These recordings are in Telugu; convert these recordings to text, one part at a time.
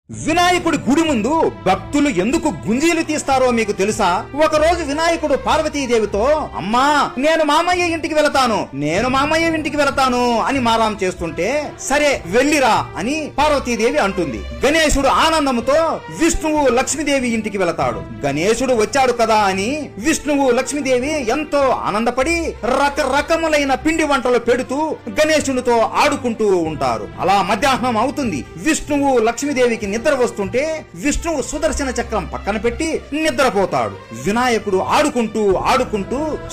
వినాయకుడి గుడి ముందు భక్తులు ఎందుకు గుంజీలు తీస్తారో మీకు తెలుసా? ఒకరోజు వినాయకుడు పార్వతీదేవితో అమ్మా నేను మామయ్య ఇంటికి వెళతాను అని మారాం చేస్తుంటే సరే వెళ్ళిరా అని పార్వతీదేవి అంటుంది. గణేశుడు ఆనందంతో విష్ణువు లక్ష్మీదేవి ఇంటికి వెళతాడు. గణేశుడు వచ్చాడు కదా అని విష్ణువు లక్ష్మీదేవి ఎంతో ఆనందపడి రకరకములైన పిండి వంటలు పెడుతూ గణేశునితో ఆడుకుంటూ ఉంటారు. అలా మధ్యాహ్నం అవుతుంది. విష్ణువు లక్ష్మీదేవికి నిద్ర వస్తుంటే విష్ణువు సుదర్శన చక్రం పక్కన పెట్టి నిద్రపోతాడు. వినాయకుడు ఆడుకుంటూ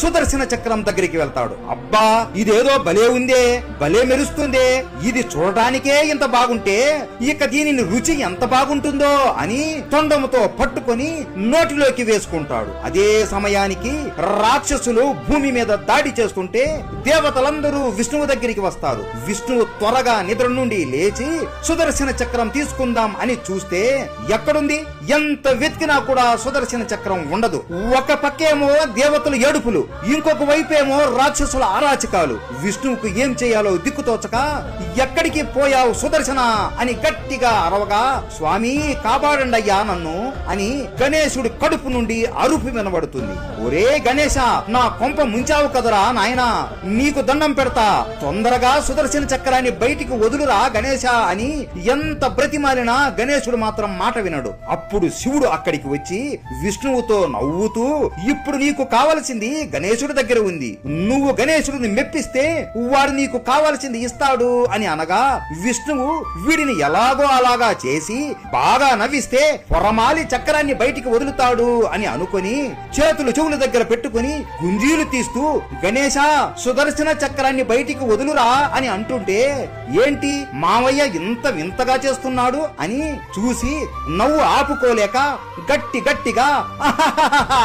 సుదర్శన చక్రం దగ్గరికి వెళ్తాడు. అబ్బా ఇదేదో భలే ఉందే, భలే మెరుస్తుందే, ఇది చూడటానికే ఇంత బాగుంటే ఇక దీనిని రుచి ఎంత బాగుంటుందో అని తొండముతో పట్టుకొని నోటిలోకి వేసుకుంటాడు. అదే సమయానికి రాక్షసులు భూమి మీద దాడి చేస్తుంటే దేవతలందరూ విష్ణువు దగ్గరికి వస్తారు. విష్ణువు త్వరగా నిద్ర నుండి లేచి సుదర్శన చక్రం తీసుకుందాం అని చూస్తే ఎక్కడుంది? ఎంత వెతికినా కూడా సుదర్శన చక్రం ఉండదు. ఒక పక్కేమో దేవతలు ఏడుపులు, ఇంకొక వైపేమో రాక్షసుల అరాచకాలు. విష్ణువుకు ఏం చేయాలో దిక్కుతోచక ఎక్కడికి పోయావు సుదర్శన అని గట్టిగా అరవగా స్వామి కాపాడండయ్యా నన్ను అని గణేశుడి కడుపు నుండి అరుపు వినబడుతుంది. ఒరే గణేశ నా కొంప ముంచావు కదరా నాయనా, నీకు దండం పెడతా, తొందరగా సుదర్శన చక్రాన్ని బయటికి వదులురా గణేశ అని ఎంత బ్రతిమాలినా గణేశుడు మాత్రం మాట వినడు. అప్పుడు శివుడు అక్కడికి వచ్చి విష్ణువుతో నవ్వుతూ ఇప్పుడు నీకు కావలసింది గణేశుడి దగ్గర ఉంది, నువ్వు గణేశుడిని మెప్పిస్తే వాడు నీకు కావలసింది ఇస్తాడు అని అనగా విష్ణువు వీడిని ఎలాగో అలాగా చేసి బాగా నవ్విస్తే పొరమాలి చక్రాన్ని బయటికి వదులుతాడు అని అనుకొని చేతులు చెవుల దగ్గర పెట్టుకుని గుంజీలు తీస్తూ గణేశ సుదర్శన చక్రాన్ని బయటికి వదులురా అని అంటుంటే ఏంటి మావయ్య ఇంత వింతగా చేస్తున్నాడు అని చూసి నవ్వు ఆపుకోలేక గట్టిగా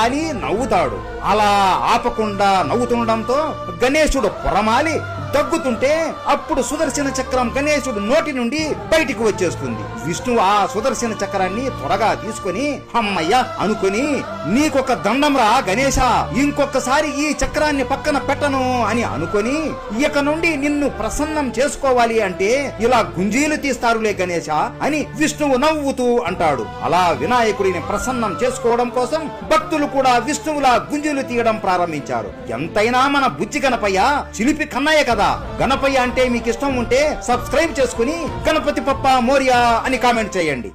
అని నవ్వుతాడు. అలా ఆపకుండా నవ్వుతుండడంతో గణేశుడు పొరమాలి దగ్గుతుంటే అప్పుడు సుదర్శన చక్రం గణేశుడు నోటి నుండి బయటికి వచ్చేస్తుంది. విష్ణువు ఆ సుదర్శన చక్రాన్ని త్వరగా తీసుకుని అమ్మయ్య అనుకుని నీకొక దండంరా గణేశ, ఇంకొకసారి ఈ చక్రాన్ని పక్కన పెట్టను అని అనుకుని ఇక నుండి నిన్ను ప్రసన్నం చేసుకోవాలి అంటే ఇలా గుంజీలు తీస్తారులే గణేశ అని విష్ణువు నవ్వుతూ అంటాడు. అలా వినాయకుడిని ప్రసన్నం చేసుకోవడం కోసం భక్తులు కూడా విష్ణువులా గుంజీలు తీయడం ప్రారంభించారు. ఎంతైనా మన బుజ్జి గణపయ్య చిలిపి కన్నయ్య కదా. గణపయ్య అంటే మీకు ఇష్టం ఉంటే సబ్స్క్రైబ్ చేసుకుని గణపతి పప్ప మోరియా అని కామెంట్ చేయండి.